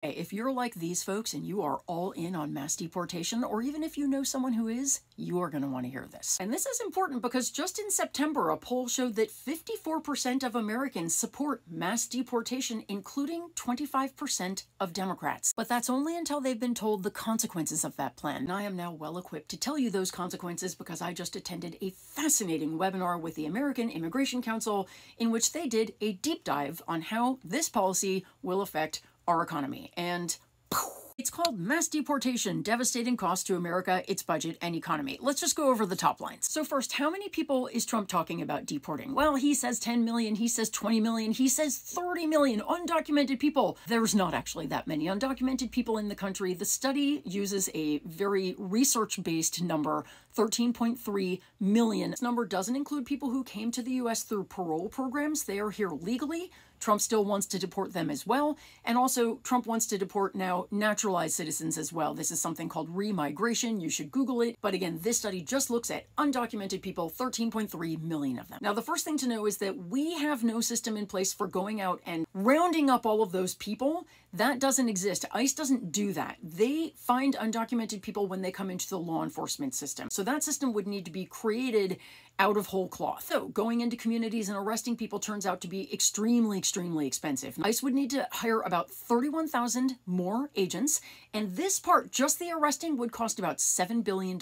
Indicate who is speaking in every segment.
Speaker 1: Hey, if you're like these folks and you are all in on mass deportation, or even if you know someone who is, you are going to want to hear this. And this is important because just in September, a poll showed that 54% of Americans support mass deportation, including 25% of Democrats. But that's only until they've been told the consequences of that plan. And I am now well equipped to tell you those consequences because I just attended a fascinating webinar with the American Immigration Council in which they did a deep dive on how this policy will affect our economy. And it's called Mass Deportation, Devastating Cost to America, Its Budget, and Economy. Let's just go over the top lines. So first, how many people is Trump talking about deporting? Well, he says 10 million, he says 20 million, he says 30 million undocumented people. There's not actually that many undocumented people in the country. The study uses a very research-based number, 13.3 million. This number doesn't include people who came to the US through parole programs. They are here legally. Trump still wants to deport them as well. And also, Trump wants to deport now naturalized citizens as well. This is something called remigration. You should Google it. But again, this study just looks at undocumented people, 13.3 million of them. Now, the first thing to know is that we have no system in place for going out and rounding up all of those people. That doesn't exist. ICE doesn't do that. They find undocumented people when they come into the law enforcement system. So that system would need to be created out of whole cloth. So going into communities and arresting people turns out to be extremely expensive. ICE would need to hire about 31,000 more agents, and this part, just the arresting, would cost about $7 billion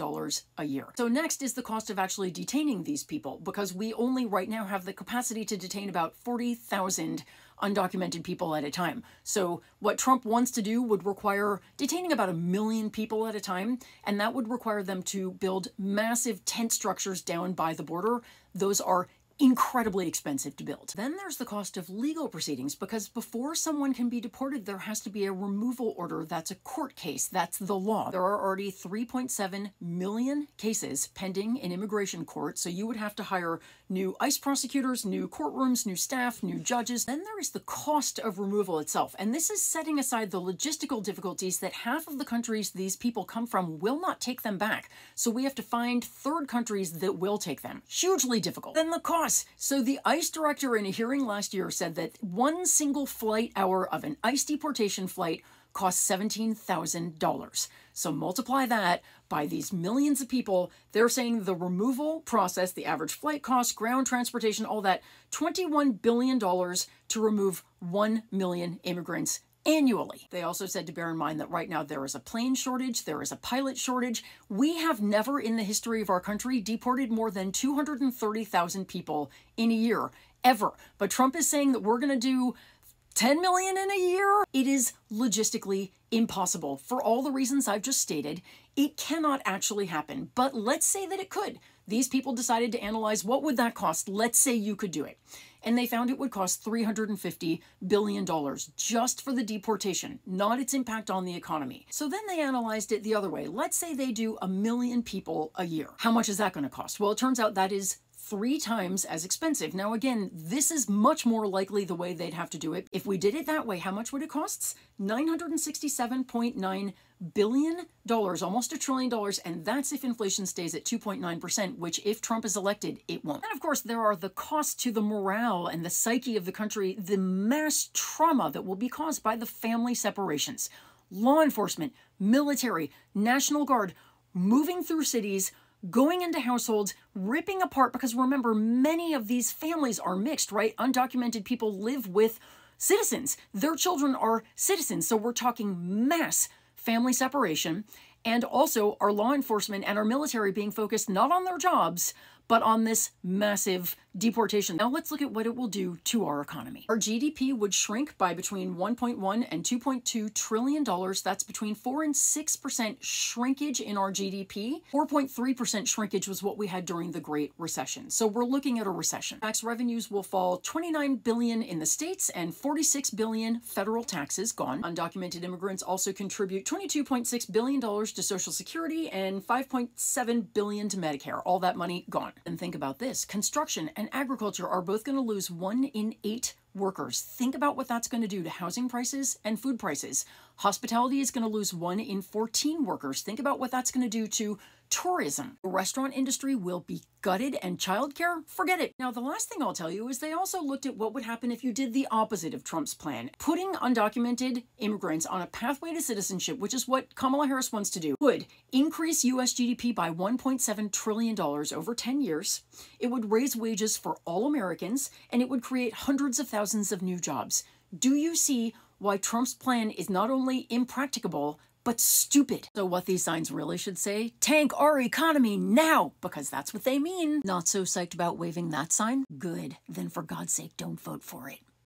Speaker 1: a year. So next is the cost of actually detaining these people, because we only right now have the capacity to detain about 40,000 undocumented people at a time. So what Trump wants to do would require detaining about 1 million people at a time, and that would require them to build massive tent structures down by the border. Those are incredibly expensive to build. Then there's the cost of legal proceedings, because before someone can be deported, there has to be a removal order. That's a court case. That's the law. There are already 3.7 million cases pending in immigration court, so you would have to hire new ICE prosecutors, new courtrooms, new staff, new judges. Then there is the cost of removal itself, and this is setting aside the logistical difficulties that half of the countries these people come from will not take them back. So we have to find third countries that will take them. Hugely difficult. Then the cost. So the ICE director in a hearing last year said that one single flight hour of an ICE deportation flight costs $17,000. So multiply that by these millions of people. They're saying the removal process, the average flight cost, ground transportation, all that, $21 billion to remove 1 million immigrants annually. They also said to bear in mind that right now there is a plane shortage, there is a pilot shortage. We have never in the history of our country deported more than 230,000 people in a year, ever. But Trump is saying that we're going to do 10 million in a year? It is logistically impossible. For all the reasons I've just stated, it cannot actually happen. But let's say that it could. These people decided to analyze what would that cost. Let's say you could do it. And they found it would cost $350 billion just for the deportation, not its impact on the economy. So then they analyzed it the other way. Let's say they do 1 million people a year. How much is that going to cost? Well, it turns out that is 3 times as expensive. Now, again, this is much more likely the way they'd have to do it. If we did it that way, how much would it cost? $967.9 billion, almost $1 trillion, and that's if inflation stays at 2.9%, which if Trump is elected, it won't. And of course, there are the costs to the morale and the psyche of the country, the mass trauma that will be caused by the family separations. Law enforcement, military, National Guard, moving through cities, going into households, ripping apart, because remember, many of these families are mixed, right? Undocumented people live with citizens. Their children are citizens. So we're talking mass family separation, and also our law enforcement and our military being focused not on their jobs, but on this massive deportation. Now let's look at what it will do to our economy. Our GDP would shrink by between 1.1 and 2.2 trillion dollars. That's between 4 and 6% shrinkage in our GDP. 4.3% shrinkage was what we had during the Great Recession. So we're looking at a recession. Tax revenues will fall 29 billion in the states and 46 billion federal taxes gone. Undocumented immigrants also contribute $22.6 billion to Social Security and 5.7 billion to Medicare. All that money gone. And think about this. Construction and agriculture are both going to lose 1 in 8 workers. Think about what that's going to do to housing prices and food prices. Hospitality is going to lose 1 in 14 workers. Think about what that's going to do to tourism. The restaurant industry will be gutted, and childcare, forget it. Now, the last thing I'll tell you is they also looked at what would happen if you did the opposite of Trump's plan. Putting undocumented immigrants on a pathway to citizenship, which is what Kamala Harris wants to do, would increase U.S. GDP by $1.7 trillion over 10 years. It would raise wages for all Americans, and it would create hundreds of thousands of new jobs. Do you see why Trump's plan is not only impracticable, but stupid? So what these signs really should say, tank our economy now, because that's what they mean. Not so psyched about waving that sign? Good. Then for God's sake, don't vote for it.